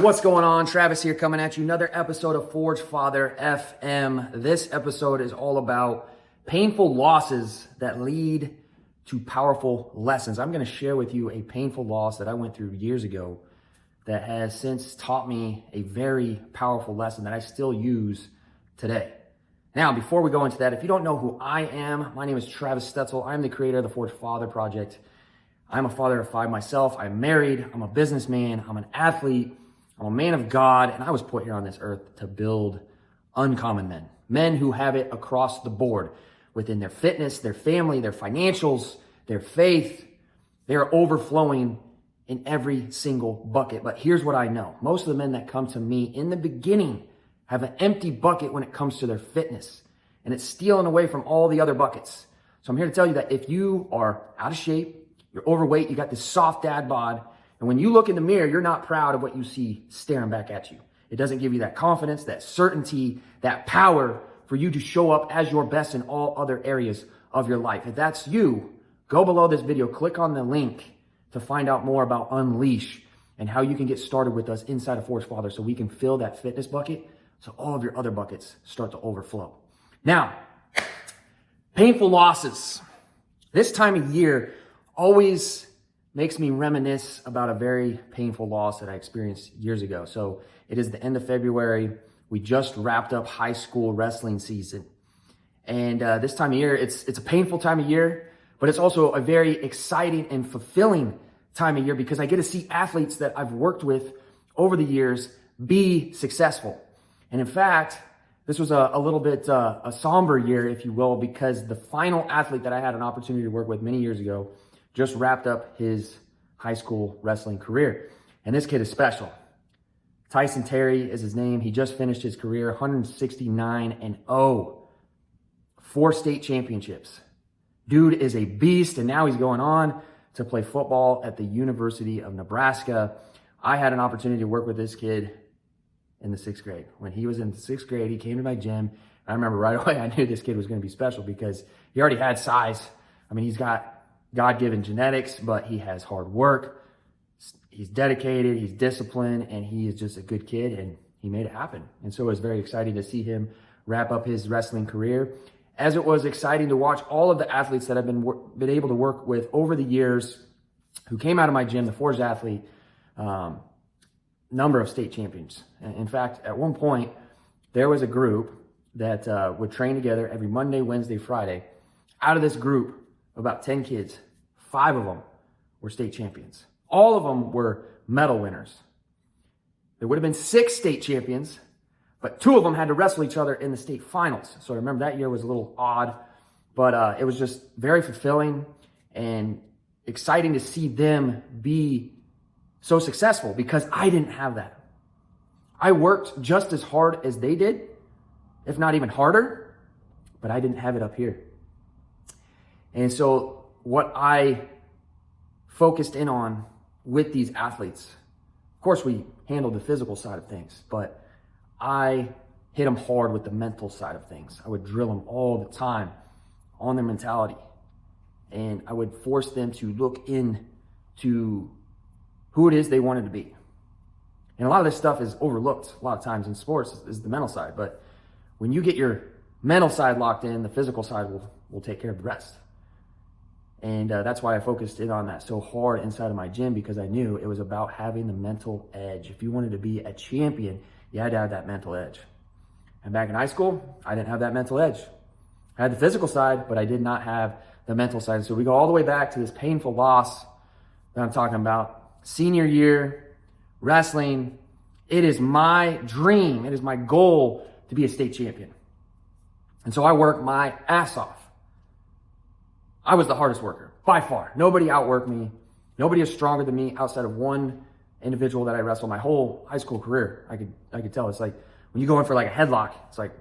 What's going on? Travis here coming at you. Another episode of Forge Father FM. This episode is all about painful losses that lead to powerful lessons. I'm going to share with you a painful loss that I went through years ago that has since taught me a very powerful lesson that I still use today. Now, before we go into that, if you don't know who I am, my name is Travis Stetzel. I'm the creator of the Forge Father Project. I'm a father of 5 myself. I'm married. I'm a businessman. I'm an athlete. I'm a man of God. And I was put here on this earth to build uncommon men. Men who have it across the board within their fitness, their family, their financials, their faith. They're overflowing in every single bucket. But here's what I know. Most of the men that come to me in the beginning have an empty bucket when it comes to their fitness. And it's stealing away from all the other buckets. So I'm here to tell you that if you are out of shape, you're overweight, you got this soft dad bod, and when you look in the mirror, you're not proud of what you see staring back at you. It doesn't give you that confidence, that certainty, that power for you to show up as your best in all other areas of your life. If that's you, go below this video, click on the link to find out more about Unleash and how you can get started with us inside of Forge Father so we can fill that fitness bucket so all of your other buckets start to overflow. Now, painful losses. This time of year always makes me reminisce about a very painful loss that I experienced years ago. So it is the end of February. We just wrapped up high school wrestling season. And this time of year, it's a painful time of year, but it's also a very exciting and fulfilling time of year because I get to see athletes that I've worked with over the years be successful. And in fact, this was a little bit a somber year, if you will, because the final athlete that I had an opportunity to work with many years ago just wrapped up his high school wrestling career. And this kid is special. Tyson Terry is his name. He just finished his career 169-0. 4 state championships. Dude is a beast, and now he's going on to play football at the University of Nebraska. I had an opportunity to work with this kid in the 6th grade. When he was in the 6th grade, he came to my gym. I remember right away, I knew this kid was going to be special because he already had size. I mean, he's got God-given genetics, but he has hard work. He's dedicated, he's disciplined, and he is just a good kid, and he made it happen. And so it was very exciting to see him wrap up his wrestling career, as it was exciting to watch all of the athletes that I've been able to work with over the years who came out of my gym, the Forge athlete, number of state champions. In fact, at one point, there was a group that would train together every Monday, Wednesday, Friday. Out of this group, about 10 kids, 5 of them were state champions. All of them were medal winners. There would have been 6 state champions, but 2 of them had to wrestle each other in the state finals. So I remember that year was a little odd, but it was just very fulfilling and exciting to see them be so successful because I didn't have that. I worked just as hard as they did, if not even harder, but I didn't have it up here. And so what I focused in on with these athletes, of course we handled the physical side of things, but I hit them hard with the mental side of things. I would drill them all the time on their mentality. And I would force them to look into who it is they wanted to be. And a lot of this stuff is overlooked a lot of times in sports is the mental side. But when you get your mental side locked in, the physical side will take care of the rest. And that's why I focused in on that so hard inside of my gym, because I knew it was about having the mental edge. If you wanted to be a champion, you had to have that mental edge. And back in high school, I didn't have that mental edge. I had the physical side, but I did not have the mental side. So we go all the way back to this painful loss that I'm talking about. Senior year, wrestling. It is my dream. It is my goal to be a state champion. And so I worked my ass off. I was the hardest worker, by far. Nobody outworked me. Nobody is stronger than me outside of one individual that I wrestled my whole high school career. I could tell. It's like when you go in for like a headlock, it's like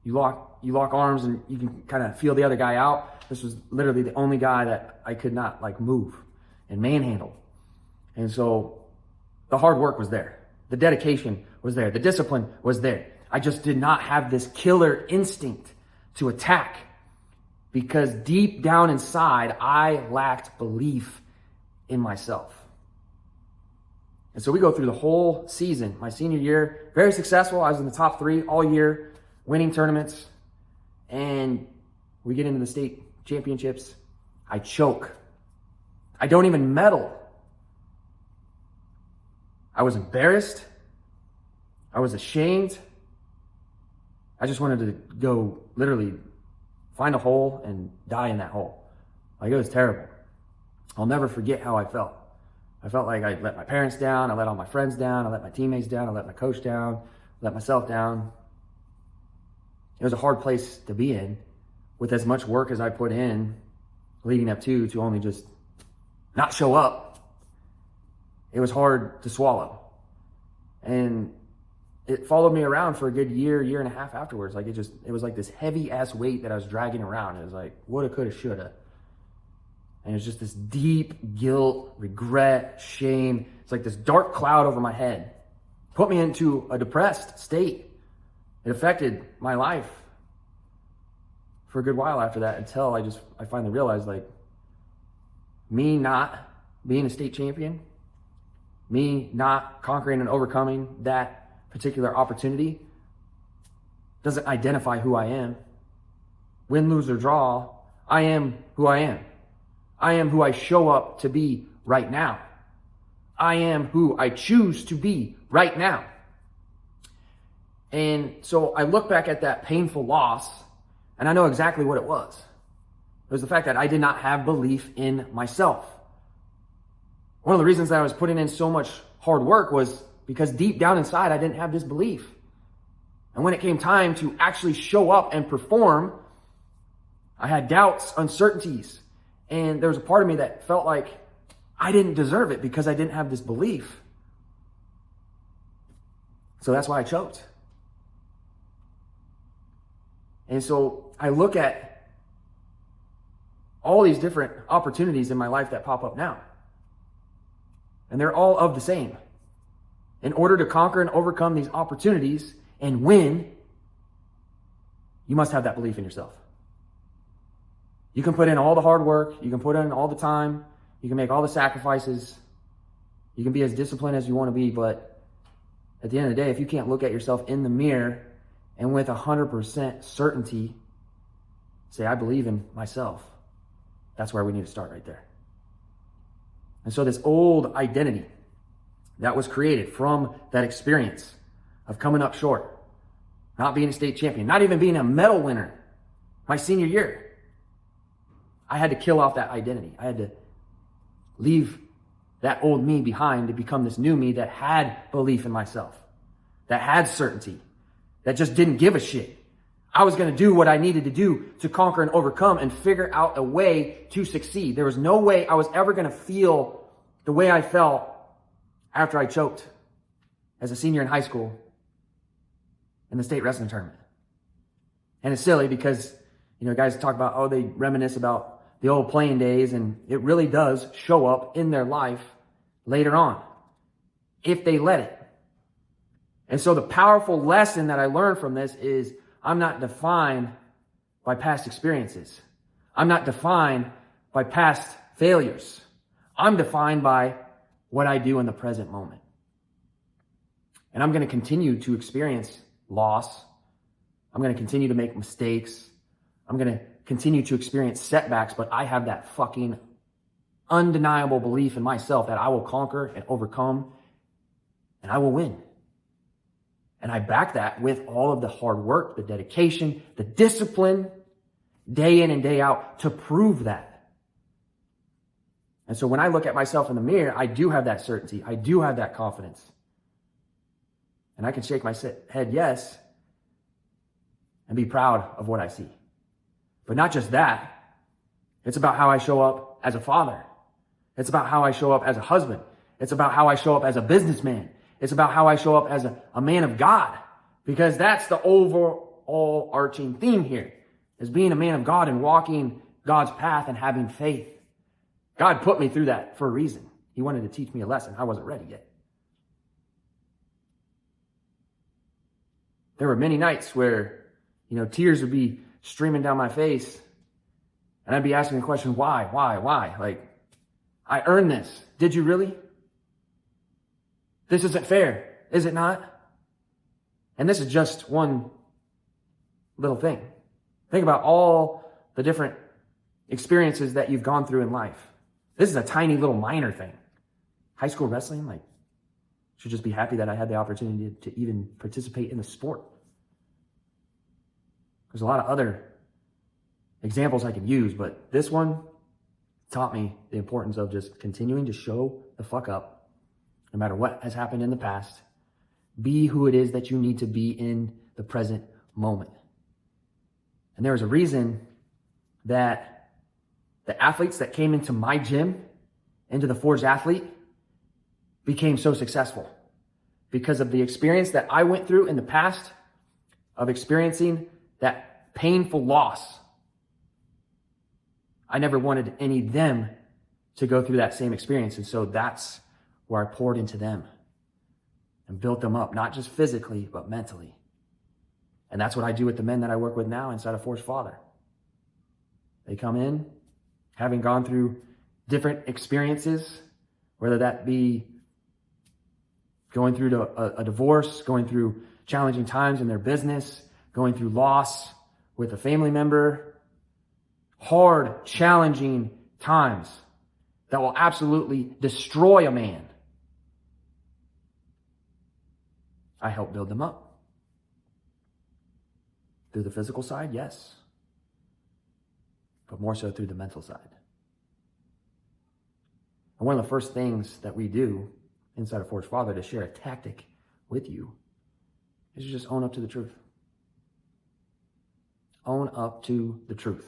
you lock arms and you can kind of feel the other guy out. This was literally the only guy that I could not like move and manhandle. And so the hard work was there. The dedication was there. The discipline was there. I just did not have this killer instinct to attack because deep down inside, I lacked belief in myself. And so we go through the whole season, my senior year, very successful. I was in the top 3 all year, winning tournaments. And we get into the state championships. I choke. I don't even medal. I was embarrassed. I was ashamed. I just wanted to go literally find a hole and die in that hole. Like, it was terrible. I'll never forget how I felt. I felt like I let my parents down. I let all my friends down. I let my teammates down. I let my coach down. I let myself down. It was a hard place to be in with as much work as I put in leading up to only just not show up. It was hard to swallow. And it followed me around for a good year and a half afterwards. Like, it was like this heavy ass weight that I was dragging around. It was like, woulda, coulda, shoulda. And it was just this deep guilt, regret, shame. It's like this dark cloud over my head. Put me into a depressed state. It affected my life for a good while after that, until I finally realized, like, me not being a state champion, me not conquering and overcoming that particular opportunity doesn't identify who I am. Win, lose, or draw, I am who I am. I am who I show up to be right now. I am who I choose to be right now. And so I look back at that painful loss, and I know exactly what it was. It was the fact that I did not have belief in myself. One of the reasons that I was putting in so much hard work was because deep down inside, I didn't have this belief. And when it came time to actually show up and perform, I had doubts, uncertainties, and there was a part of me that felt like I didn't deserve it because I didn't have this belief. So that's why I choked. And so I look at all these different opportunities in my life that pop up now. And they're all of the same. In order to conquer and overcome these opportunities and win, you must have that belief in yourself. You can put in all the hard work. You can put in all the time. You can make all the sacrifices. You can be as disciplined as you want to be. But at the end of the day, if you can't look at yourself in the mirror and with 100% certainty say, I believe in myself, that's where we need to start right there. And so this old identity that was created from that experience of coming up short, not being a state champion, not even being a medal winner my senior year, I had to kill off that identity. I had to leave that old me behind to become this new me that had belief in myself, that had certainty, that just didn't give a shit. I was going to do what I needed to do to conquer and overcome and figure out a way to succeed. There was no way I was ever going to feel the way I felt after I choked as a senior in high school in the state wrestling tournament. And it's silly because, guys talk about, oh, they reminisce about the old playing days, and it really does show up in their life later on, if they let it. And so the powerful lesson that I learned from this is I'm not defined by past experiences. I'm not defined by past failures. I'm defined by what I do in the present moment. And I'm going to continue to experience loss. I'm going to continue to make mistakes. I'm going to continue to experience setbacks, but I have that fucking undeniable belief in myself that I will conquer and overcome, and I will win. And I back that with all of the hard work, the dedication, the discipline, day in and day out to prove that. And so when I look at myself in the mirror, I do have that certainty. I do have that confidence. And I can shake my head yes and be proud of what I see. But not just that. It's about how I show up as a father. It's about how I show up as a husband. It's about how I show up as a businessman. It's about how I show up as a man of God. Because that's the overall arching theme here, is being a man of God and walking God's path and having faith. God put me through that for a reason. He wanted to teach me a lesson. I wasn't ready yet. There were many nights where, tears would be streaming down my face, and I'd be asking the question, why? Like, I earned this. Did you really? This isn't fair, is it not? And this is just one little thing. Think about all the different experiences that you've gone through in life. This is a tiny little minor thing. High school wrestling, like, should just be happy that I had the opportunity to even participate in the sport. There's a lot of other examples I could use, but this one taught me the importance of just continuing to show the fuck up, no matter what has happened in the past. Be who it is that you need to be in the present moment. And there was a reason that the athletes that came into my gym, into the Forged Athlete, became so successful. Because of the experience that I went through in the past of experiencing that painful loss. I never wanted any of them to go through that same experience. And so that's where I poured into them and built them up, not just physically, but mentally. And that's what I do with the men that I work with now inside of Forged Father. They come in, having gone through different experiences, whether that be going through a divorce, going through challenging times in their business, going through loss with a family member, hard, challenging times that will absolutely destroy a man. I help build them up. Through the physical side, yes. But more so through the mental side. And one of the first things that we do inside of Forged Father to share a tactic with you is to just own up to the truth. Own up to the truth.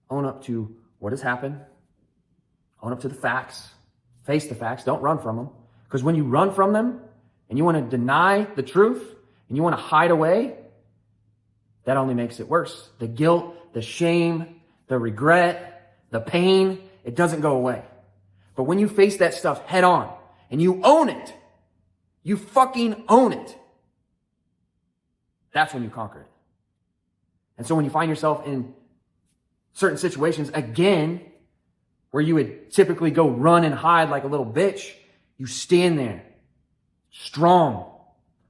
Own up to what has happened. Own up to the facts. Face the facts. Don't run from them. Because when you run from them and you want to deny the truth and you want to hide away, that only makes it worse. The guilt, the shame, the regret, the pain, it doesn't go away. But when you face that stuff head on and you own it, you fucking own it, that's when you conquer it. And so when you find yourself in certain situations, again, where you would typically go run and hide like a little bitch, you stand there, strong,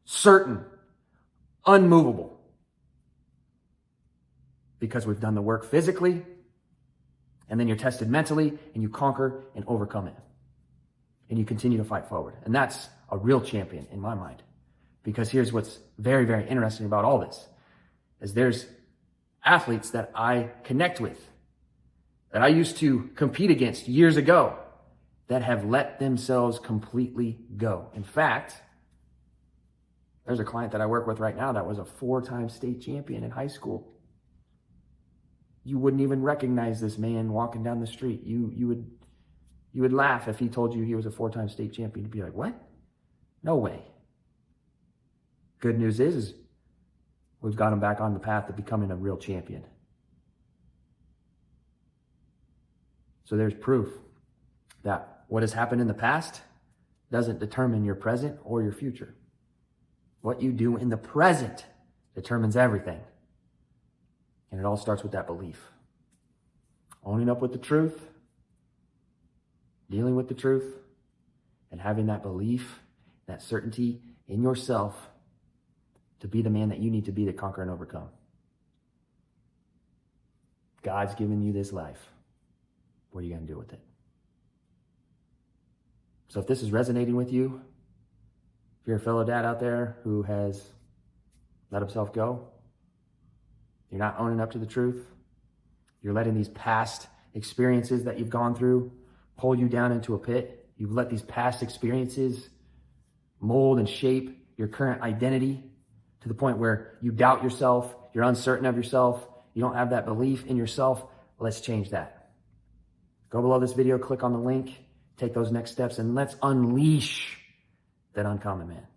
certain, unmovable. Because we've done the work physically, and then you're tested mentally, and you conquer and overcome it. And you continue to fight forward. And that's a real champion in my mind. Because here's what's very, very interesting about all this, is there's athletes that I connect with, that I used to compete against years ago, that have let themselves completely go. In fact, there's a client that I work with right now that was a 4-time state champion in high school. You wouldn't even recognize this man walking down the street. You would laugh if he told you he was a 4-time state champion. You'd be like, what? No way. Good news is we've got him back on the path to becoming a real champion. So there's proof that what has happened in the past doesn't determine your present or your future. What you do in the present determines everything. And it all starts with that belief. Owning up with the truth, dealing with the truth, and having that belief, that certainty in yourself to be the man that you need to be to conquer and overcome. God's given you this life. What are you going to do with it? So if this is resonating with you, if you're a fellow dad out there who has let himself go, you're not owning up to the truth, you're letting these past experiences that you've gone through pull you down into a pit, you've let these past experiences mold and shape your current identity to the point where you doubt yourself, you're uncertain of yourself, you don't have that belief in yourself, let's change that. Go below this video, click on the link, take those next steps, and let's unleash that uncommon man.